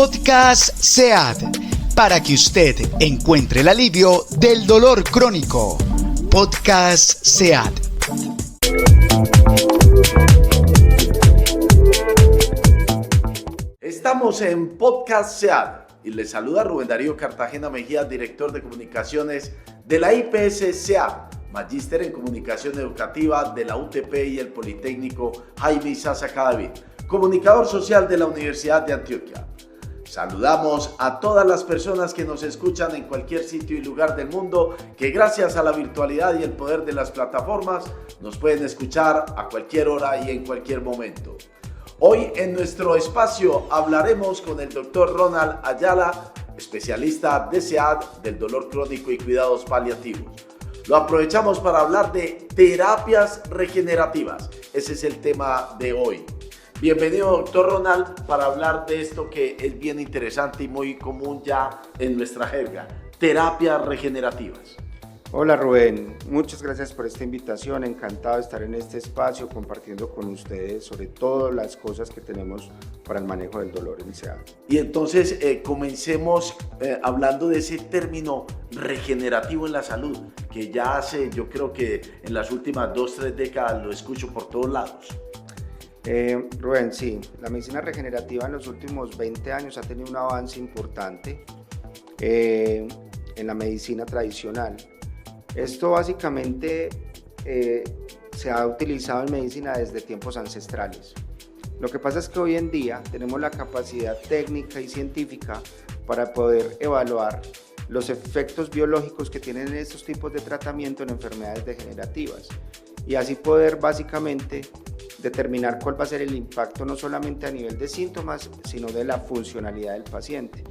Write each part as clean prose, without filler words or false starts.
Podcast SEAD, para que usted encuentre el alivio del dolor crónico. Podcast SEAD. Estamos en Podcast SEAD y les saluda Rubén Darío Cartagena Mejía, director de comunicaciones de la IPS SEAD, magíster en comunicación educativa de la UTP y el Politécnico Jaime Sasa Cadavid, comunicador social de la Universidad de Antioquia. Saludamos a todas las personas que nos escuchan en cualquier sitio y lugar del mundo, que gracias a la virtualidad y el poder de las plataformas nos pueden escuchar a cualquier hora y en cualquier momento. Hoy en nuestro espacio hablaremos con el Dr. Ronald Ayala, especialista de SEAD del dolor crónico y cuidados paliativos. Lo aprovechamos para hablar de terapias regenerativas. Ese es el tema de hoy. Bienvenido, doctor Ronald, para hablar de esto que es bien interesante y muy común ya en nuestra jerga, terapias regenerativas. Hola Rubén, muchas gracias por esta invitación, encantado de estar en este espacio compartiendo con ustedes sobre todas las cosas que tenemos para el manejo del dolor en SEAD. Y entonces comencemos hablando de ese término regenerativo en la salud, que ya hace, yo creo que en las últimas 2-3 décadas lo escucho por todos lados. Rubén, sí, la medicina regenerativa en los últimos 20 años ha tenido un avance importante en la medicina tradicional. Esto básicamente se ha utilizado en medicina desde tiempos ancestrales. Lo que pasa es que hoy en día tenemos la capacidad técnica y científica para poder evaluar los efectos biológicos que tienen estos tipos de tratamiento en enfermedades degenerativas y así poder básicamente determinar cuál va a ser el impacto no solamente a nivel de síntomas, sino de la funcionalidad del paciente.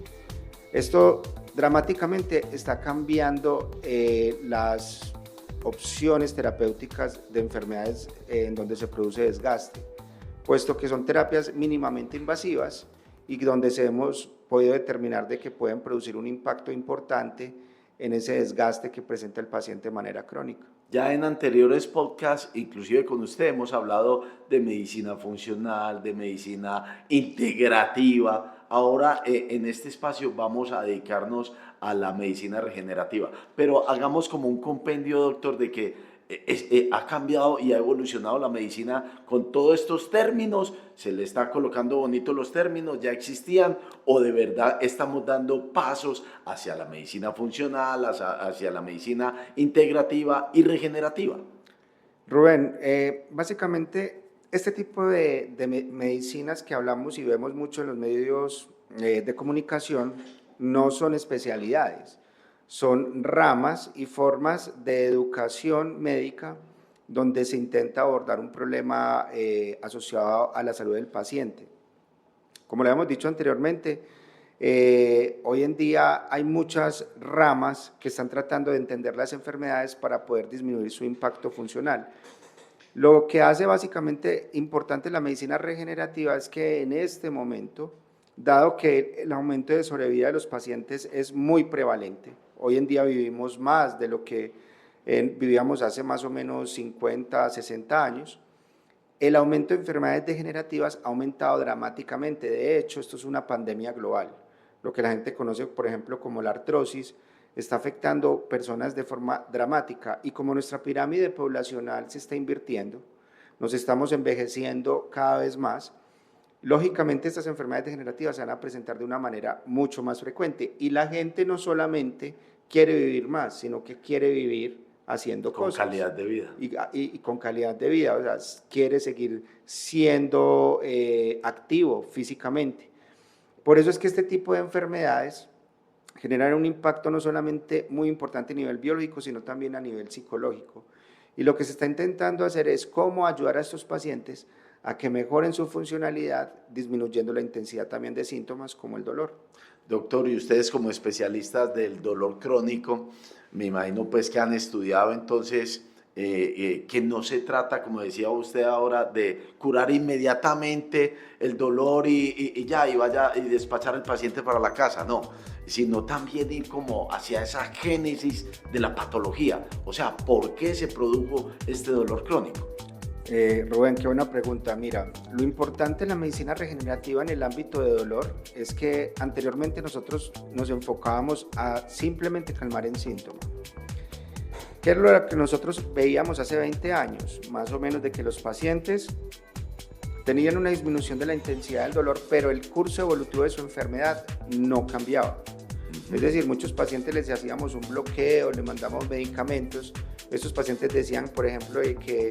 Esto dramáticamente está cambiando las opciones terapéuticas de enfermedades en donde se produce desgaste, puesto que son terapias mínimamente invasivas y donde hemos podido determinar de que pueden producir un impacto importante en ese desgaste que presenta el paciente de manera crónica. Ya en anteriores podcasts, inclusive con usted, hemos hablado de medicina funcional, de medicina integrativa. Ahora en este espacio vamos a dedicarnos a la medicina regenerativa. Pero hagamos como un compendio, doctor, de que ha cambiado y ha evolucionado la medicina con todos estos términos. Se le está colocando bonito los términos, ya existían, o de verdad estamos dando pasos hacia la medicina funcional, hacia la medicina integrativa y regenerativa. Rubén, básicamente este tipo de medicinas que hablamos y vemos mucho en los medios de comunicación no son especialidades, son ramas y formas de educación médica donde se intenta abordar un problema asociado a la salud del paciente. Como le hemos dicho anteriormente, hoy en día hay muchas ramas que están tratando de entender las enfermedades para poder disminuir su impacto funcional. Lo que hace básicamente importante la medicina regenerativa es que en este momento, dado que el aumento de sobrevida de los pacientes es muy prevalente, hoy en día vivimos más de lo que vivíamos hace más o menos 50, 60 años, el aumento de enfermedades degenerativas ha aumentado dramáticamente. De hecho, esto es una pandemia global. Lo que la gente conoce, por ejemplo, como la artrosis, está afectando personas de forma dramática y como nuestra pirámide poblacional se está invirtiendo, nos estamos envejeciendo cada vez más, lógicamente estas enfermedades degenerativas se van a presentar de una manera mucho más frecuente y la gente no solamente quiere vivir más, sino que quiere vivir haciendo cosas. Con calidad de vida. Y con calidad de vida, o sea, quiere seguir siendo activo físicamente. Por eso es que este tipo de enfermedades generan un impacto no solamente muy importante a nivel biológico, sino también a nivel psicológico. Y lo que se está intentando hacer es cómo ayudar a estos pacientes a que mejoren su funcionalidad, disminuyendo la intensidad también de síntomas como el dolor. Doctor, y ustedes como especialistas del dolor crónico, me imagino pues que han estudiado entonces que no se trata, como decía usted ahora, de curar inmediatamente el dolor y ya, y vaya y despachar al paciente para la casa, no, sino también ir como hacia esa génesis de la patología, o sea, ¿por qué se produjo este dolor crónico? Rubén, qué buena pregunta. Mira, lo importante en la medicina regenerativa en el ámbito de dolor es que anteriormente nosotros nos enfocábamos a simplemente calmar el síntoma. ¿Qué es lo que nosotros veíamos hace 20 años? Más o menos de que los pacientes tenían una disminución de la intensidad del dolor, pero el curso evolutivo de su enfermedad no cambiaba. Es decir, muchos pacientes les hacíamos un bloqueo, les mandamos medicamentos. Estos pacientes decían, por ejemplo, de que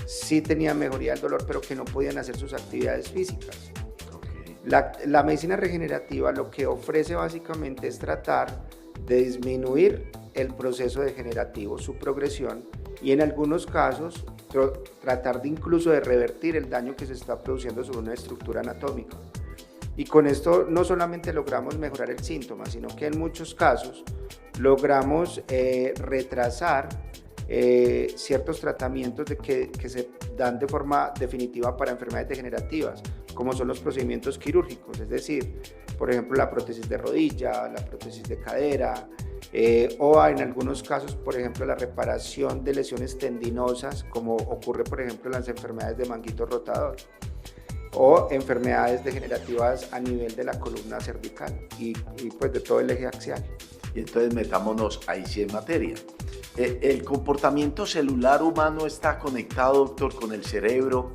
sí tenían mejoría del dolor, pero que no podían hacer sus actividades físicas. Okay. La medicina regenerativa lo que ofrece básicamente es tratar de disminuir el proceso degenerativo, su progresión, y en algunos casos tratar de incluso de revertir el daño que se está produciendo sobre una estructura anatómica. Y con esto no solamente logramos mejorar el síntoma, sino que en muchos casos logramos retrasar ciertos tratamientos que se dan de forma definitiva para enfermedades degenerativas, como son los procedimientos quirúrgicos, es decir, por ejemplo, la prótesis de rodilla, la prótesis de cadera, o en algunos casos, por ejemplo, la reparación de lesiones tendinosas, como ocurre, por ejemplo, en las enfermedades de manguito rotador, o enfermedades degenerativas a nivel de la columna cervical y pues de todo el eje axial. Y entonces metámonos ahí sí en materia. ¿El comportamiento celular humano está conectado, doctor, con el cerebro?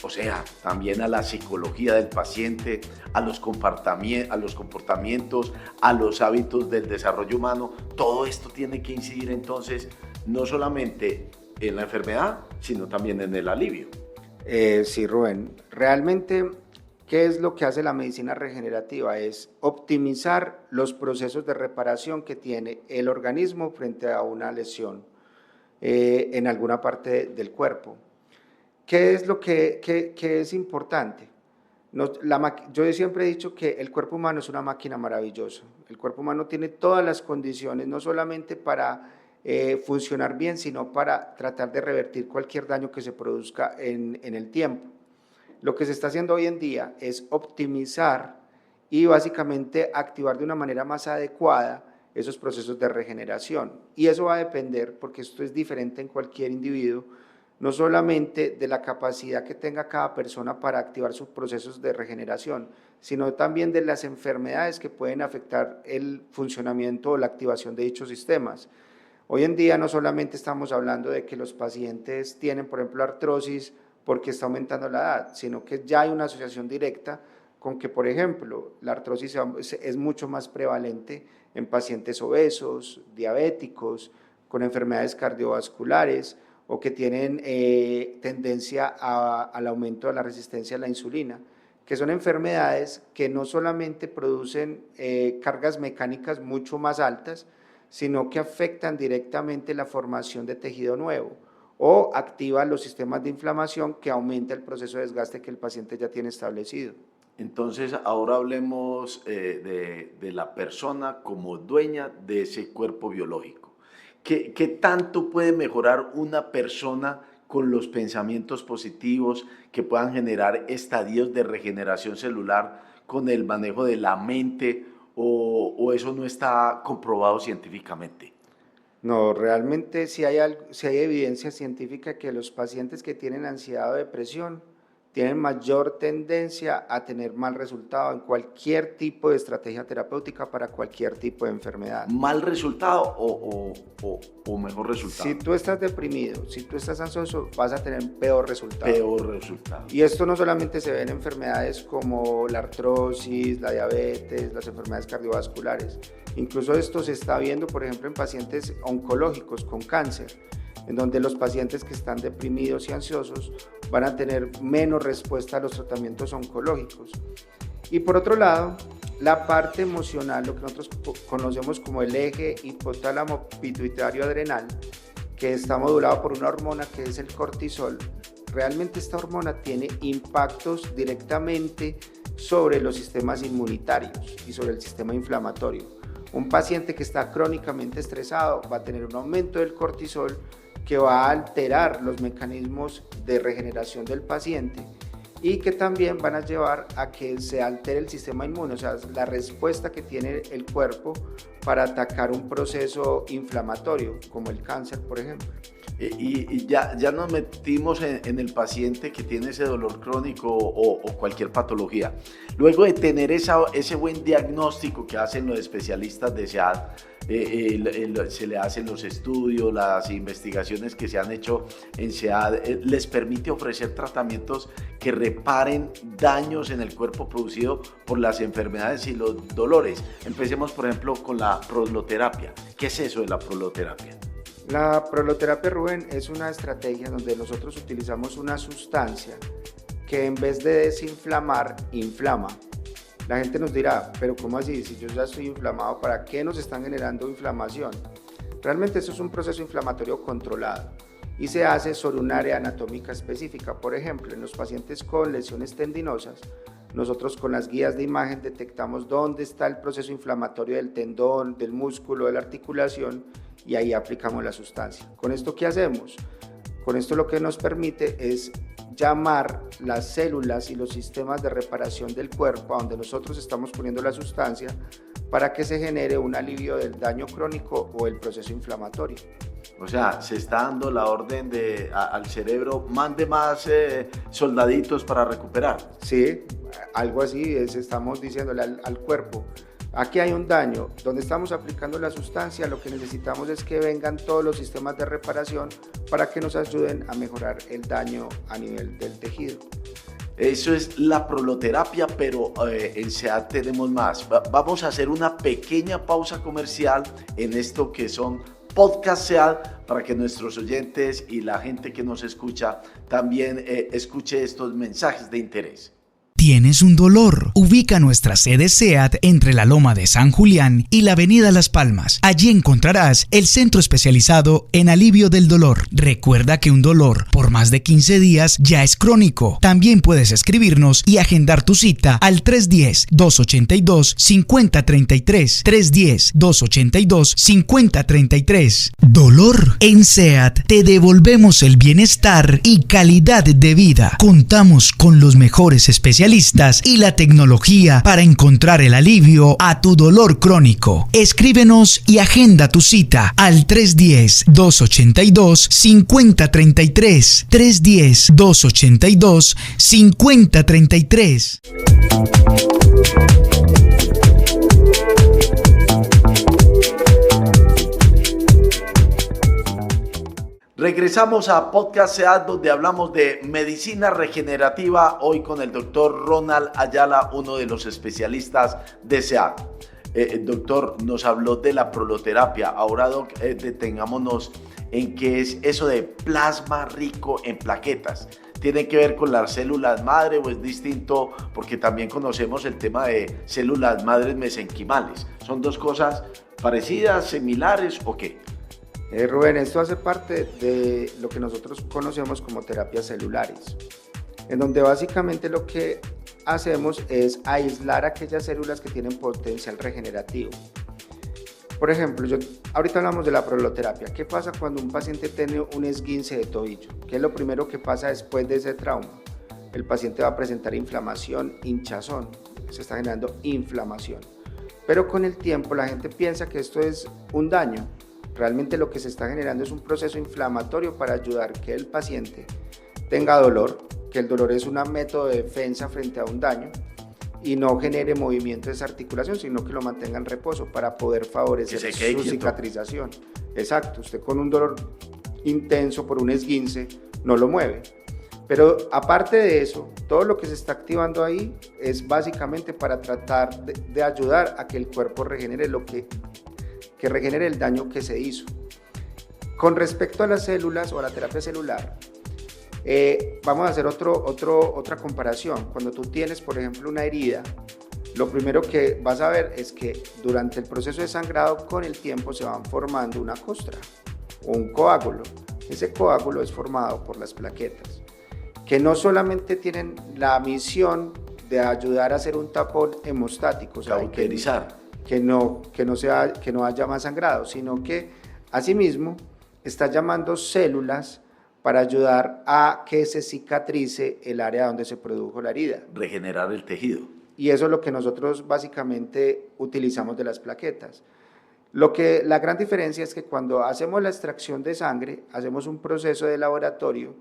O sea, también a la psicología del paciente, a los comportamientos, a los hábitos del desarrollo humano. Todo esto tiene que incidir entonces no solamente en la enfermedad, sino también en el alivio. Sí, Rubén. Realmente, ¿qué es lo que hace la medicina regenerativa? Es optimizar los procesos de reparación que tiene el organismo frente a una lesión en alguna parte del cuerpo. ¿Qué es lo que es importante? Yo siempre he dicho que el cuerpo humano es una máquina maravillosa. El cuerpo humano tiene todas las condiciones, no solamente para funcionar bien, sino para tratar de revertir cualquier daño que se produzca en el tiempo. Lo que se está haciendo hoy en día es optimizar y básicamente activar de una manera más adecuada esos procesos de regeneración. Y eso va a depender, porque esto es diferente en cualquier individuo, no solamente de la capacidad que tenga cada persona para activar sus procesos de regeneración, sino también de las enfermedades que pueden afectar el funcionamiento o la activación de dichos sistemas. Hoy en día no solamente estamos hablando de que los pacientes tienen, por ejemplo, artrosis porque está aumentando la edad, sino que ya hay una asociación directa con que, por ejemplo, la artrosis es mucho más prevalente en pacientes obesos, diabéticos, con enfermedades cardiovasculares o que tienen tendencia al aumento de la resistencia a la insulina, que son enfermedades que no solamente producen cargas mecánicas mucho más altas, sino que afectan directamente la formación de tejido nuevo o activan los sistemas de inflamación que aumenta el proceso de desgaste que el paciente ya tiene establecido. Entonces, ahora hablemos de la persona como dueña de ese cuerpo biológico. ¿Qué tanto puede mejorar una persona con los pensamientos positivos que puedan generar estadios de regeneración celular con el manejo de la mente o eso no está comprobado científicamente? No, realmente sí hay evidencia científica que los pacientes que tienen ansiedad o depresión tienen mayor tendencia a tener mal resultado en cualquier tipo de estrategia terapéutica para cualquier tipo de enfermedad. ¿Mal resultado o mejor resultado? Si tú estás deprimido, si tú estás ansioso, vas a tener peor resultado. Peor resultado. Y esto no solamente se ve en enfermedades como la artrosis, la diabetes, las enfermedades cardiovasculares. Incluso esto se está viendo, por ejemplo, en pacientes oncológicos con cáncer, en donde los pacientes que están deprimidos y ansiosos van a tener menos respuesta a los tratamientos oncológicos. Y por otro lado, la parte emocional, lo que nosotros conocemos como el eje hipotálamo pituitario adrenal, que está modulado por una hormona que es el cortisol, realmente esta hormona tiene impactos directamente sobre los sistemas inmunitarios y sobre el sistema inflamatorio. Un paciente que está crónicamente estresado va a tener un aumento del cortisol que va a alterar los mecanismos de regeneración del paciente y que también van a llevar a que se altere el sistema inmune, o sea, la respuesta que tiene el cuerpo para atacar un proceso inflamatorio, como el cáncer, por ejemplo. Y ya nos metimos en el paciente que tiene ese dolor crónico o cualquier patología. Luego de tener ese buen diagnóstico que hacen los especialistas de SEAD, se le hacen los estudios, las investigaciones que se han hecho en SEAD, les permite ofrecer tratamientos que reparen daños en el cuerpo producido por las enfermedades y los dolores. Empecemos, por ejemplo, con la proloterapia. ¿Qué es eso de la proloterapia? La proloterapia, Rubén, es una estrategia donde nosotros utilizamos una sustancia que en vez de desinflamar, inflama. La gente nos dirá, pero ¿cómo así? Si yo ya estoy inflamado, ¿para qué nos están generando inflamación? Realmente eso es un proceso inflamatorio controlado y se hace sobre un área anatómica específica. Por ejemplo, en los pacientes con lesiones tendinosas, nosotros con las guías de imagen detectamos dónde está el proceso inflamatorio del tendón, del músculo, de la articulación, y ahí aplicamos la sustancia. ¿Con esto qué hacemos? Con esto lo que nos permite es llamar las células y los sistemas de reparación del cuerpo a donde nosotros estamos poniendo la sustancia para que se genere un alivio del daño crónico o el proceso inflamatorio. O sea, se está dando la orden al cerebro, mande más soldaditos para recuperar. Sí, algo así estamos diciéndole al cuerpo. Aquí hay un daño, donde estamos aplicando la sustancia, lo que necesitamos es que vengan todos los sistemas de reparación para que nos ayuden a mejorar el daño a nivel del tejido. Eso es la proloterapia, pero en SEAD tenemos más. Vamos a hacer una pequeña pausa comercial en esto que son Podcast SEAD para que nuestros oyentes y la gente que nos escucha también escuche estos mensajes de interés. ¿Tienes un dolor? Ubica nuestra sede SEAD entre la Loma de San Julián y la Avenida Las Palmas. Allí encontrarás el centro especializado en alivio del dolor. Recuerda que un dolor por más de 15 días ya es crónico. También puedes escribirnos y agendar tu cita al 310-282-5033. 310-282-5033. Dolor. En SEAD te devolvemos el bienestar y calidad de vida. Contamos con los mejores especialistas y la tecnología para encontrar el alivio a tu dolor crónico. Escríbenos y agenda tu cita al 310-282-5033. 310-282-5033. Regresamos a Podcast SEAD, donde hablamos de medicina regenerativa, hoy con el doctor Ronald Ayala, uno de los especialistas de SEAD. Doctor, nos habló de la proloterapia. Ahora, doc, detengámonos en qué es eso de plasma rico en plaquetas. ¿Tiene que ver con las células madre o es distinto? Porque también conocemos el tema de células madres mesenquimales. ¿Son dos cosas parecidas, similares o qué? Rubén, esto hace parte de lo que nosotros conocemos como terapias celulares, en donde básicamente lo que hacemos es aislar aquellas células que tienen potencial regenerativo. Por ejemplo, ahorita hablamos de la proloterapia. ¿Qué pasa cuando un paciente tiene un esguince de tobillo? ¿Qué es lo primero que pasa después de ese trauma? El paciente va a presentar inflamación, hinchazón, se está generando inflamación. Pero con el tiempo la gente piensa que esto es un daño. Realmente lo que se está generando es un proceso inflamatorio para ayudar que el paciente tenga dolor, que el dolor es un método de defensa frente a un daño y no genere movimiento de esa articulación, sino que lo mantenga en reposo para poder favorecer su cicatrización. Exacto, usted con un dolor intenso por un esguince no lo mueve. Pero aparte de eso, todo lo que se está activando ahí es básicamente para tratar de ayudar a que el cuerpo regenere que regenere el daño que se hizo. Con respecto a las células o a la terapia celular, vamos a hacer otra comparación. Cuando tú tienes, por ejemplo, una herida, lo primero que vas a ver es que durante el proceso de sangrado, con el tiempo se van formando una costra o un coágulo. Ese coágulo es formado por las plaquetas, que no solamente tienen la misión de ayudar a hacer un tapón hemostático, o sea, cauterizar. Que no haya más sangrado, sino que asimismo está llamando células para ayudar a que se cicatrice el área donde se produjo la herida. Regenerar el tejido. Y eso es lo que nosotros básicamente utilizamos de las plaquetas. La gran diferencia es que cuando hacemos la extracción de sangre, hacemos un proceso de laboratorio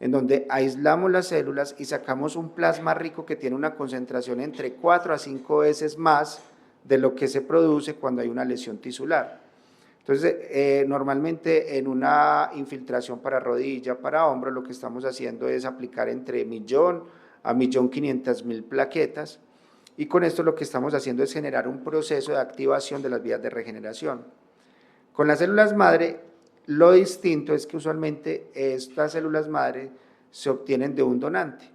en donde aislamos las células y sacamos un plasma rico que tiene una concentración entre 4 a 5 veces más de lo que se produce cuando hay una lesión tisular. Entonces, normalmente en una infiltración para rodilla, para hombro, lo que estamos haciendo es aplicar entre 1.000.000 a 1.500.000 plaquetas, y con esto lo que estamos haciendo es generar un proceso de activación de las vías de regeneración. Con las células madre, lo distinto es que usualmente estas células madre se obtienen de un donante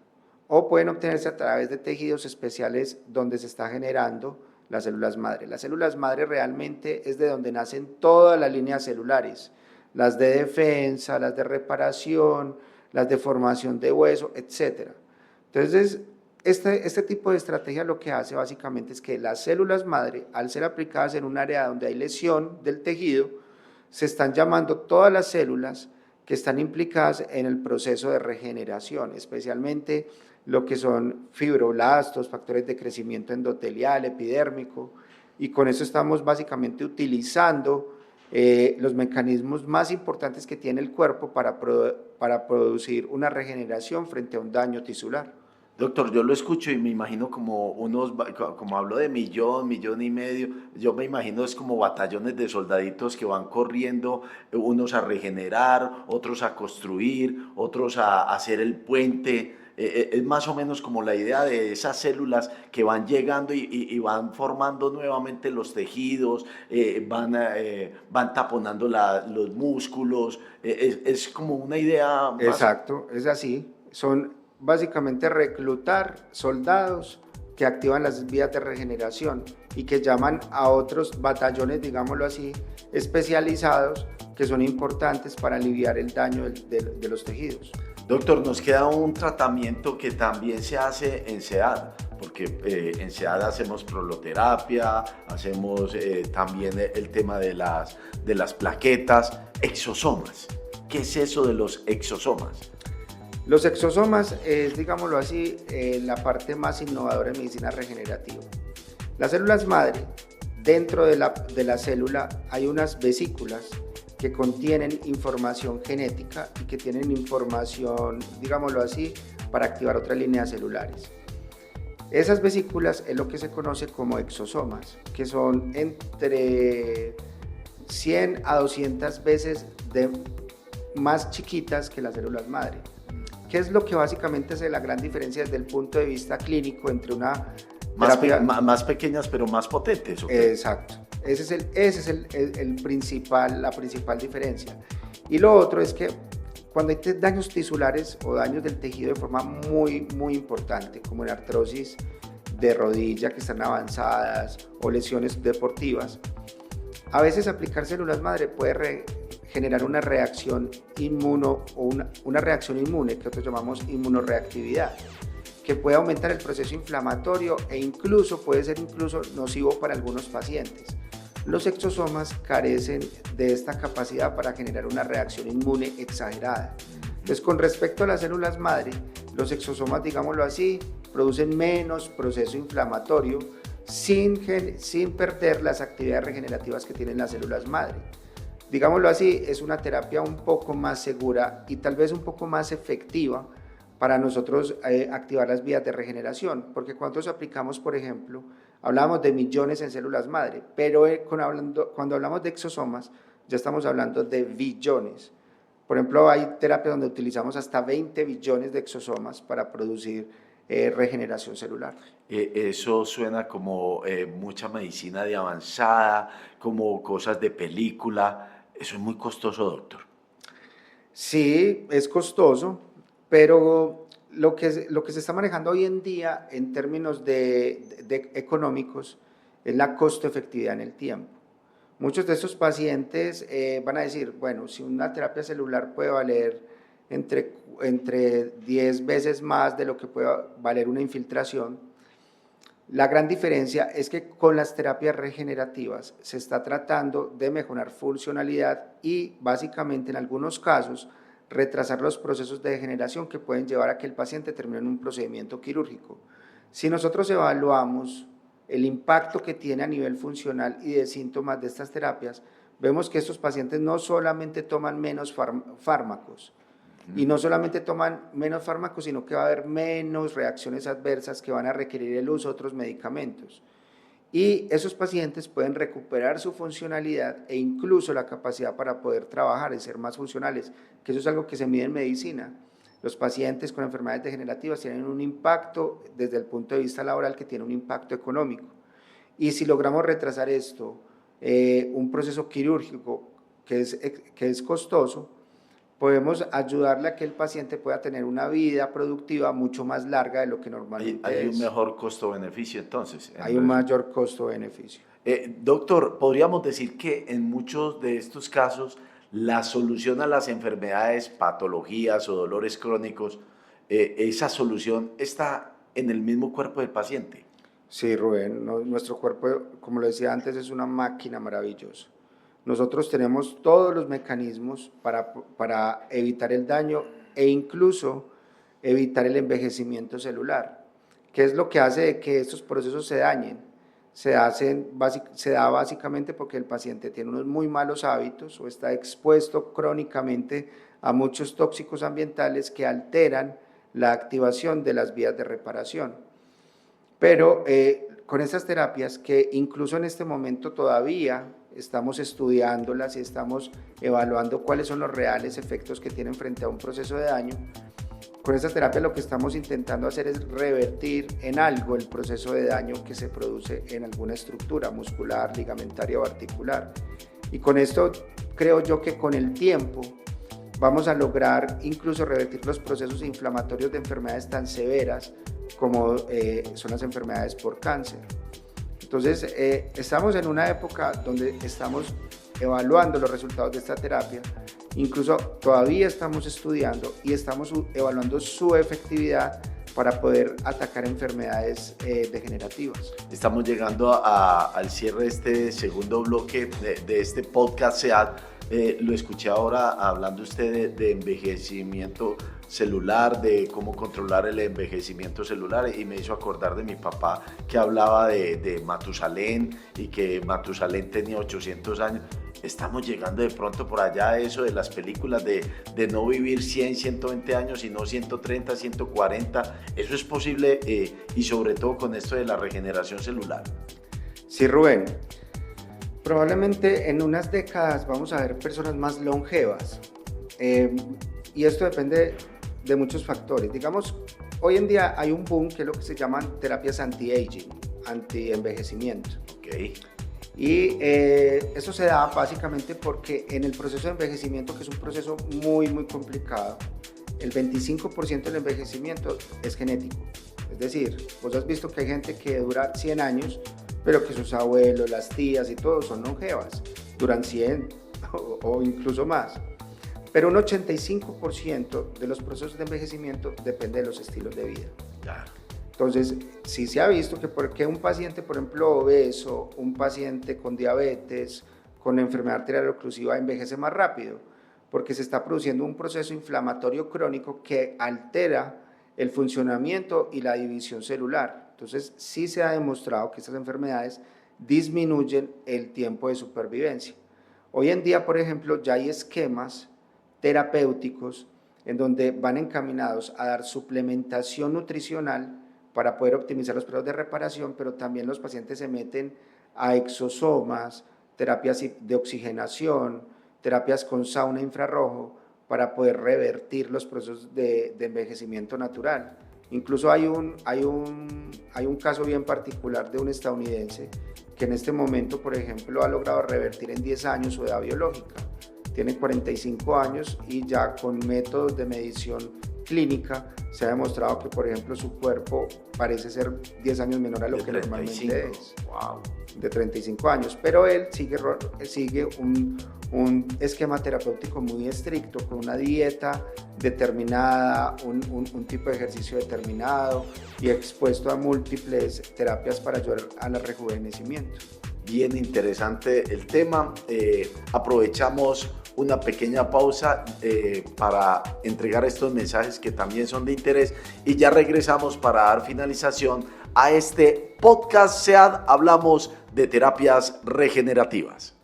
o pueden obtenerse a través de tejidos especiales donde se está generando las células madre. Las células madre realmente es de donde nacen todas las líneas celulares, las de defensa, las de reparación, las de formación de hueso, etc. Entonces, este tipo de estrategia lo que hace básicamente es que las células madre, al ser aplicadas en un área donde hay lesión del tejido, se están llamando todas las células que están implicadas en el proceso de regeneración, especialmente lo que son fibroblastos, factores de crecimiento endotelial, epidérmico, y con eso estamos básicamente utilizando los mecanismos más importantes que tiene el cuerpo para producir una regeneración frente a un daño tisular. Doctor, yo lo escucho y me imagino como como hablo de millón, millón y medio, yo me imagino es como batallones de soldaditos que van corriendo, unos a regenerar, otros a construir, otros a hacer el puente. Es más o menos como la idea de esas células que van llegando y van formando nuevamente los tejidos, van taponando los músculos, es como una idea más. Exacto, es así, son básicamente reclutar soldados que activan las vías de regeneración y que llaman a otros batallones, digámoslo así, especializados que son importantes para aliviar el daño de los tejidos. Doctor, nos queda un tratamiento que también se hace en SEAD, porque en SEAD hacemos proloterapia, hacemos también el tema de las plaquetas, exosomas. ¿Qué es eso de los exosomas? Los exosomas es, digámoslo así, la parte más innovadora en medicina regenerativa. Las células madre, dentro de la célula hay unas vesículas que contienen información genética y que tienen información, digámoslo así, para activar otras líneas celulares. Esas vesículas es lo que se conoce como exosomas, que son entre 100 a 200 veces más chiquitas que las células madre. ¿Qué es lo que básicamente hace la gran diferencia desde el punto de vista clínico entre una terapia... Más pequeñas pero más potentes? ¿Okay? Exacto. Esa es la principal diferencia. Y lo otro es que cuando hay daños tisulares o daños del tejido de forma muy, muy importante, como en artrosis de rodilla que están avanzadas o lesiones deportivas, a veces aplicar células madre puede generar una reacción una reacción inmune que nosotros llamamos inmunoreactividad, que puede aumentar el proceso inflamatorio e incluso puede ser nocivo para algunos pacientes. Los exosomas carecen de esta capacidad para generar una reacción inmune exagerada. Entonces, con respecto a las células madre, los exosomas, digámoslo así, producen menos proceso inflamatorio sin perder las actividades regenerativas que tienen las células madre. Digámoslo así, es una terapia un poco más segura y tal vez un poco más efectiva para nosotros activar las vías de regeneración, porque cuando aplicamos, por ejemplo, hablamos de millones en células madre, pero cuando hablamos de exosomas, ya estamos hablando de billones. Por ejemplo, hay terapias donde utilizamos hasta 20 billones de exosomas para producir regeneración celular. Eso suena como mucha medicina de avanzada, como cosas de película. Eso es muy costoso, doctor. Sí, es costoso, pero lo que se está manejando hoy en día en términos de económicos es la costo-efectividad en el tiempo. Muchos de estos pacientes van a decir, bueno, si una terapia celular puede valer entre 10 veces más de lo que puede valer una infiltración, la gran diferencia es que con las terapias regenerativas se está tratando de mejorar funcionalidad y básicamente en algunos casos retrasar los procesos de degeneración que pueden llevar a que el paciente termine en un procedimiento quirúrgico. Si nosotros evaluamos el impacto que tiene a nivel funcional y de síntomas de estas terapias, vemos que estos pacientes no solamente toman menos fármacos, y no solamente toman menos fármacos, sino que va a haber menos reacciones adversas que van a requerir el uso de otros medicamentos. Y esos pacientes pueden recuperar su funcionalidad e incluso la capacidad para poder trabajar y ser más funcionales, que eso es algo que se mide en medicina. Los pacientes con enfermedades degenerativas tienen un impacto desde el punto de vista laboral que tiene un impacto económico. Y si logramos retrasar esto, un proceso quirúrgico que es costoso, podemos ayudarle a que el paciente pueda tener una vida productiva mucho más larga de lo que normalmente es. Hay un mejor costo-beneficio entonces. Hay un mayor costo-beneficio. Doctor, ¿podríamos decir que en muchos de estos casos la solución a las enfermedades, patologías o dolores crónicos, esa solución está en el mismo cuerpo del paciente? Sí, Rubén, nuestro cuerpo, como lo decía antes, es una máquina maravillosa. Nosotros tenemos todos los mecanismos para evitar el daño e incluso evitar el envejecimiento celular. ¿Qué es lo que hace de que estos procesos se dañen? Se da básicamente porque el paciente tiene unos muy malos hábitos o está expuesto crónicamente a muchos tóxicos ambientales que alteran la activación de las vías de reparación. Pero con estas terapias, que incluso en este momento todavía estamos estudiándolas y estamos evaluando cuáles son los reales efectos que tienen frente a un proceso de daño, con estas terapias lo que estamos intentando hacer es revertir en algo el proceso de daño que se produce en alguna estructura muscular, ligamentaria o articular. Y con esto creo yo que con el tiempo vamos a lograr incluso revertir los procesos inflamatorios de enfermedades tan severas como son las enfermedades por cáncer. Entonces, estamos en una época donde estamos evaluando los resultados de esta terapia, incluso todavía estamos estudiando y estamos evaluando su efectividad para poder atacar enfermedades degenerativas. Estamos llegando al cierre de este segundo bloque de este podcast SEAD. Lo escuché ahora hablando usted de envejecimiento celular, de cómo controlar el envejecimiento celular, y me hizo acordar de mi papá que hablaba de Matusalén y que Matusalén tenía 800 años. Estamos llegando de pronto por allá a eso de las películas de no vivir 100, 120 años, sino 130, 140. ¿Eso es posible y sobre todo con esto de la regeneración celular? Sí, Rubén. Probablemente en unas décadas vamos a ver personas más longevas y esto depende de muchos factores. Digamos, hoy en día hay un boom que es lo que se llaman terapias anti-aging, anti-envejecimiento. Okay. Y eso se da básicamente porque en el proceso de envejecimiento, que es un proceso muy, muy complicado, el 25% del envejecimiento es genético. Es decir, vos has visto que hay gente que dura 100 años, pero que sus abuelos, las tías y todos son longevas, duran 100 o incluso más. Pero un 85% de los procesos de envejecimiento depende de los estilos de vida. Claro. Entonces, sí se ha visto que porque un paciente, por ejemplo, obeso, un paciente con diabetes, con enfermedad arterial oclusiva, envejece más rápido, porque se está produciendo un proceso inflamatorio crónico que altera el funcionamiento y la división celular. Entonces, sí se ha demostrado que estas enfermedades disminuyen el tiempo de supervivencia. Hoy en día, por ejemplo, ya hay esquemas terapéuticos en donde van encaminados a dar suplementación nutricional para poder optimizar los periodos de reparación, pero también los pacientes se meten a exosomas, terapias de oxigenación, terapias con sauna infrarrojo para poder revertir los procesos de envejecimiento natural. Incluso hay un caso bien particular de un estadounidense que en este momento, por ejemplo, ha logrado revertir en 10 años su edad biológica. Tiene 45 años y ya con métodos de medición clínica se ha demostrado que, por ejemplo, su cuerpo parece ser 10 años menor a lo que normalmente es. Wow. De 35 años, pero él sigue un esquema terapéutico muy estricto, con una dieta determinada, un tipo de ejercicio determinado y expuesto a múltiples terapias para ayudar al rejuvenecimiento. Bien interesante el tema. Aprovechamos una pequeña pausa para entregar estos mensajes que también son de interés y ya regresamos para dar finalización a este podcast SEAD. Hablamos de terapias regenerativas.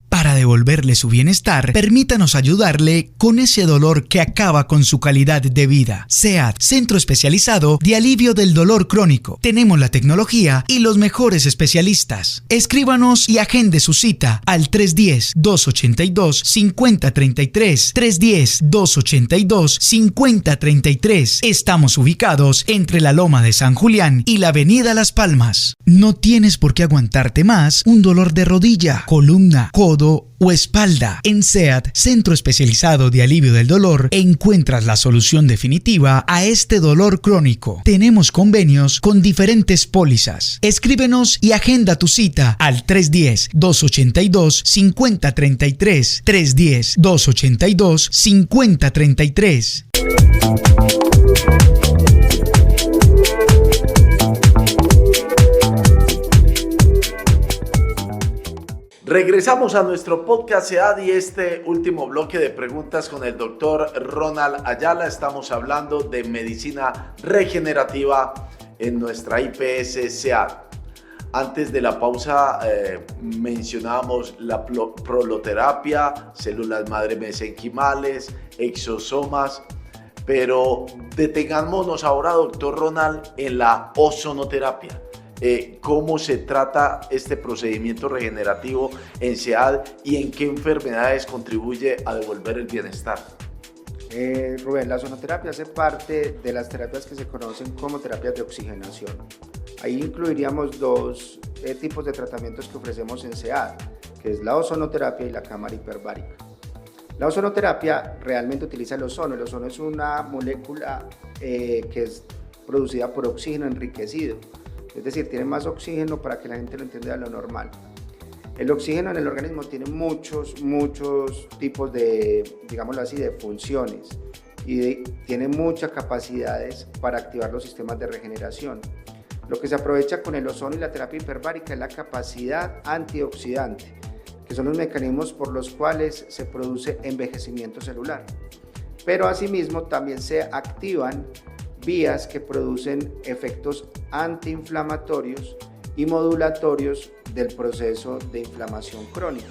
Para devolverle su bienestar, permítanos ayudarle con ese dolor que acaba con su calidad de vida. SEAD, Centro Especializado de Alivio del Dolor Crónico. Tenemos la tecnología y los mejores especialistas. Escríbanos y agende su cita al 310-282-5033. 310-282-5033. Estamos ubicados entre la Loma de San Julián y la Avenida Las Palmas. No tienes por qué aguantarte más un dolor de rodilla, columna, codo o espalda. En SEAD, Centro Especializado de Alivio del Dolor, encuentras la solución definitiva a este dolor crónico. Tenemos convenios con diferentes pólizas. Escríbenos y agenda tu cita al 310-282-5033. 310-282-5033. Regresamos a nuestro podcast SEAD y este último bloque de preguntas con el doctor Ronald Ayala. Estamos hablando de medicina regenerativa en nuestra IPS SEAD. Antes de la pausa mencionábamos la proloterapia, células madre mesenquimales, exosomas, pero detengámonos ahora, doctor Ronald, en la ozonoterapia. ¿Cómo se trata este procedimiento regenerativo en SEAD y en qué enfermedades contribuye a devolver el bienestar? Rubén, la ozonoterapia hace parte de las terapias que se conocen como terapias de oxigenación. Ahí incluiríamos dos tipos de tratamientos que ofrecemos en SEAD, que es la ozonoterapia y la cámara hiperbárica. La ozonoterapia realmente utiliza el ozono. El ozono es una molécula que es producida por oxígeno enriquecido. Es decir, tiene más oxígeno para que la gente lo entienda de lo normal. El oxígeno en el organismo tiene muchos tipos de, digámoslo así, de funciones y tiene muchas capacidades para activar los sistemas de regeneración. Lo que se aprovecha con el ozono y la terapia hiperbárica es la capacidad antioxidante, que son los mecanismos por los cuales se produce envejecimiento celular. Pero asimismo también se activan vías que producen efectos antiinflamatorios y modulatorios del proceso de inflamación crónica.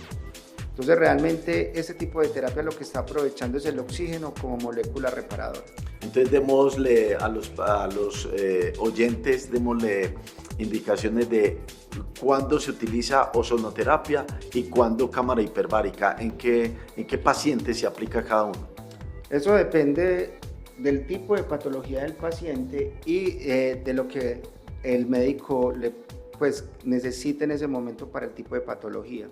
Entonces realmente este tipo de terapia lo que está aprovechando es el oxígeno como molécula reparadora. Entonces démosle a los oyentes, démosle indicaciones de cuándo se utiliza ozonoterapia y cuándo cámara hiperbárica, en qué pacientes se aplica cada uno. Eso depende del tipo de patología del paciente y de lo que el médico necesite en ese momento para el tipo de patología.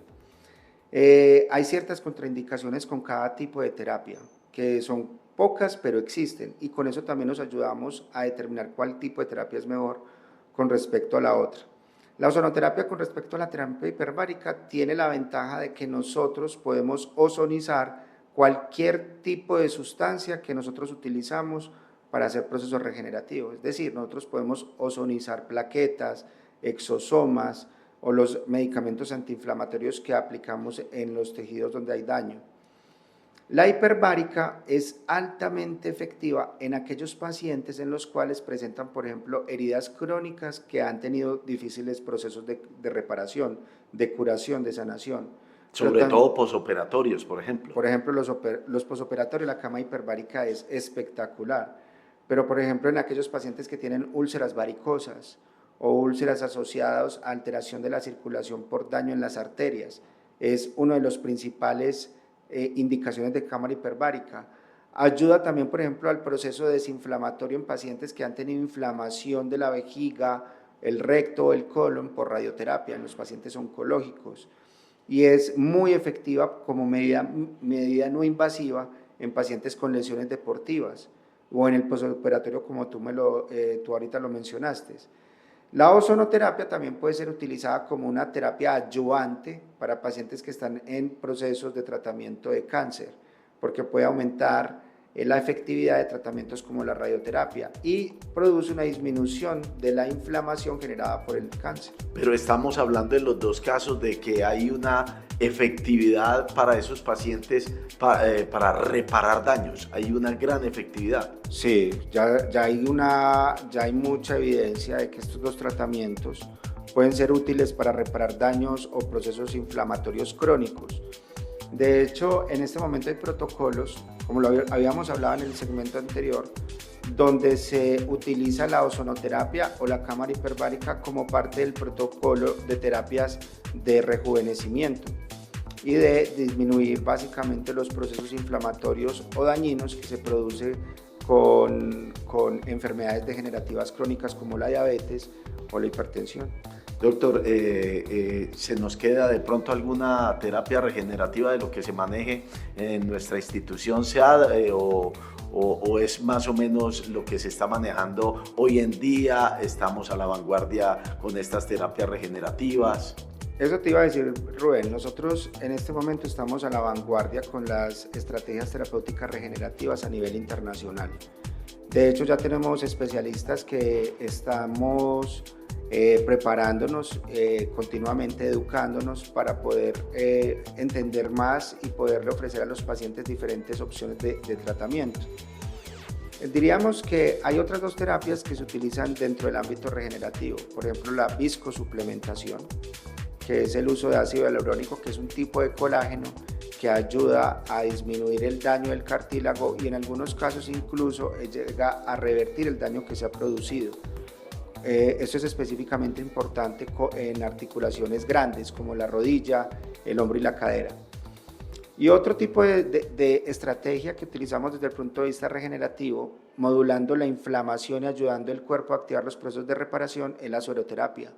Hay ciertas contraindicaciones con cada tipo de terapia, que son pocas pero existen, y con eso también nos ayudamos a determinar cuál tipo de terapia es mejor con respecto a la otra. La ozonoterapia con respecto a la terapia hiperbárica tiene la ventaja de que nosotros podemos ozonizar cualquier tipo de sustancia que nosotros utilizamos para hacer procesos regenerativos. Es decir, nosotros podemos ozonizar plaquetas, exosomas o los medicamentos antiinflamatorios que aplicamos en los tejidos donde hay daño. La hiperbárica es altamente efectiva en aquellos pacientes en los cuales presentan, por ejemplo, heridas crónicas que han tenido difíciles procesos de reparación, de curación, de sanación. Sobre todo posoperatorios, por ejemplo. Por ejemplo, los posoperatorios, la cama hiperbárica es espectacular. Pero, por ejemplo, en aquellos pacientes que tienen úlceras varicosas o úlceras asociadas a alteración de la circulación por daño en las arterias, es uno de los principales indicaciones de cámara hiperbárica. Ayuda también, por ejemplo, al proceso desinflamatorio en pacientes que han tenido inflamación de la vejiga, el recto o el colon por radioterapia en los pacientes oncológicos. Y es muy efectiva como medida no invasiva en pacientes con lesiones deportivas o en el postoperatorio como tú ahorita lo mencionaste. La ozonoterapia también puede ser utilizada como una terapia adyuvante para pacientes que están en procesos de tratamiento de cáncer, porque puede aumentar la efectividad de tratamientos como la radioterapia y produce una disminución de la inflamación generada por el cáncer. Pero estamos hablando en los dos casos de que hay una efectividad para esos pacientes para reparar daños, hay una gran efectividad. Sí, ya hay mucha evidencia de que estos dos tratamientos pueden ser útiles para reparar daños o procesos inflamatorios crónicos. De hecho, en este momento hay protocolos, como lo habíamos hablado en el segmento anterior, donde se utiliza la ozonoterapia o la cámara hiperbárica como parte del protocolo de terapias de rejuvenecimiento y de disminuir básicamente los procesos inflamatorios o dañinos que se producen con enfermedades degenerativas crónicas como la diabetes o la hipertensión. Doctor, ¿se nos queda de pronto alguna terapia regenerativa de lo que se maneje en nuestra institución SEAD o es más o menos lo que se está manejando hoy en día? ¿Estamos a la vanguardia con estas terapias regenerativas? Eso te iba a decir, Rubén. Nosotros en este momento estamos a la vanguardia con las estrategias terapéuticas regenerativas a nivel internacional. De hecho, ya tenemos especialistas que estamos preparándonos, continuamente educándonos para poder entender más y poderle ofrecer a los pacientes diferentes opciones de tratamiento. Diríamos que hay otras dos terapias que se utilizan dentro del ámbito regenerativo, por ejemplo la viscosuplementación, que es el uso de ácido hialurónico, que es un tipo de colágeno que ayuda a disminuir el daño del cartílago y en algunos casos incluso llega a revertir el daño que se ha producido. Esto es específicamente importante en articulaciones grandes como la rodilla, el hombro y la cadera. Y otro tipo de estrategia que utilizamos desde el punto de vista regenerativo, modulando la inflamación y ayudando al cuerpo a activar los procesos de reparación, es la sueroterapia,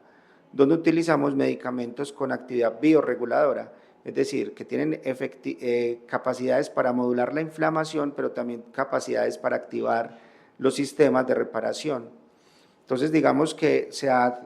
donde utilizamos medicamentos con actividad biorreguladora, es decir, que tienen capacidades para modular la inflamación, pero también capacidades para activar los sistemas de reparación. Entonces, digamos que se ha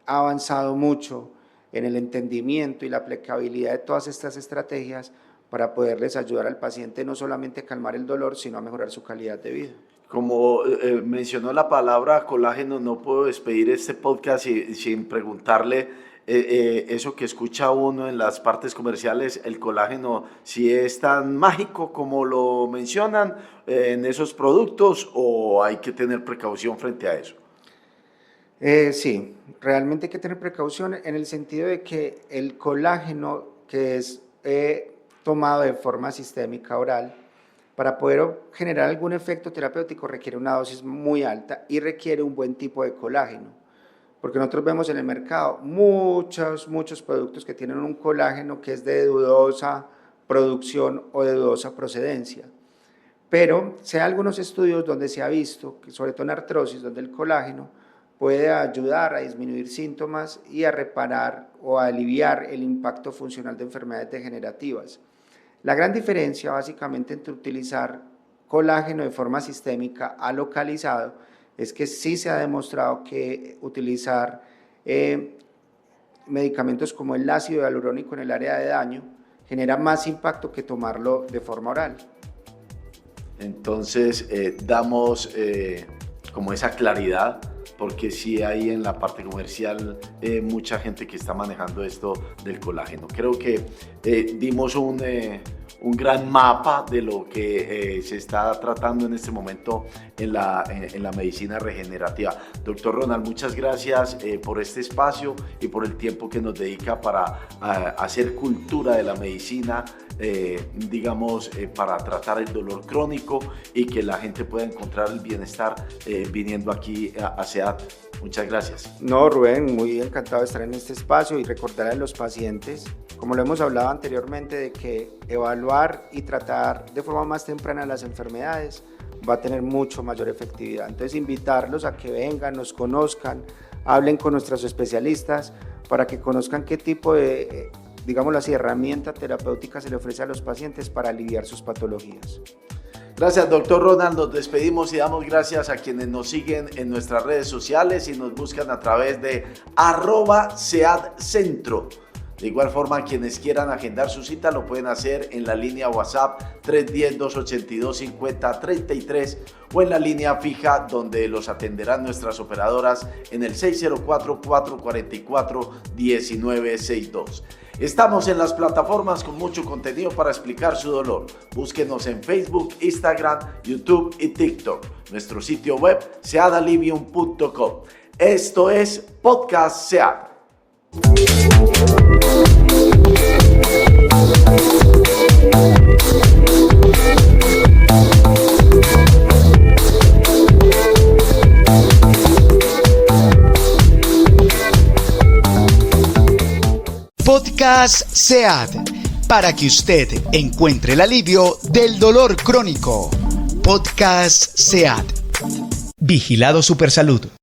avanzado mucho en el entendimiento y la aplicabilidad de todas estas estrategias para poderles ayudar al paciente no solamente a calmar el dolor, sino a mejorar su calidad de vida. Como mencionó la palabra colágeno, no puedo despedir este podcast sin preguntarle eso que escucha uno en las partes comerciales, el colágeno, si es tan mágico como lo mencionan en esos productos o hay que tener precaución frente a eso. Sí, realmente hay que tener precaución en el sentido de que el colágeno que es tomado de forma sistémica oral, para poder generar algún efecto terapéutico requiere una dosis muy alta y requiere un buen tipo de colágeno. Porque nosotros vemos en el mercado muchos productos que tienen un colágeno que es de dudosa producción o de dudosa procedencia. Pero hay algunos estudios donde se ha visto, que sobre todo en artrosis, donde el colágeno puede ayudar a disminuir síntomas y a reparar o a aliviar el impacto funcional de enfermedades degenerativas. La gran diferencia básicamente entre utilizar colágeno de forma sistémica a localizado es que sí se ha demostrado que utilizar medicamentos como el ácido hialurónico en el área de daño genera más impacto que tomarlo de forma oral. Entonces damos como esa claridad, porque sí hay en la parte comercial mucha gente que está manejando esto del colágeno. Creo que dimos un gran mapa de lo que se está tratando en este momento en la medicina regenerativa. Doctor Ronald, muchas gracias por este espacio y por el tiempo que nos dedica para hacer cultura de la medicina, para tratar el dolor crónico y que la gente pueda encontrar el bienestar viniendo aquí a SEAD. Muchas gracias. No, Rubén, muy encantado de estar en este espacio y recordar a los pacientes, como lo hemos hablado anteriormente, de que evaluar y tratar de forma más temprana las enfermedades va a tener mucho mayor efectividad. Entonces, invitarlos a que vengan, nos conozcan, hablen con nuestros especialistas para que conozcan qué tipo de, digámoslo así, herramienta terapéutica se le ofrece a los pacientes para aliviar sus patologías. Gracias, doctor Ronald. Nos despedimos y damos gracias a quienes nos siguen en nuestras redes sociales y nos buscan a través de @SEADCentro. De igual forma, quienes quieran agendar su cita lo pueden hacer en la línea WhatsApp 310-282-5033 o en la línea fija donde los atenderán nuestras operadoras en el 604-444-1962. Estamos en las plataformas con mucho contenido para explicar su dolor. Búsquenos en Facebook, Instagram, YouTube y TikTok. Nuestro sitio web seadalivium.com. Esto es Podcast SEAD. Podcast SEAD, para que usted encuentre el alivio del dolor crónico. Podcast SEAD. Vigilado Supersalud.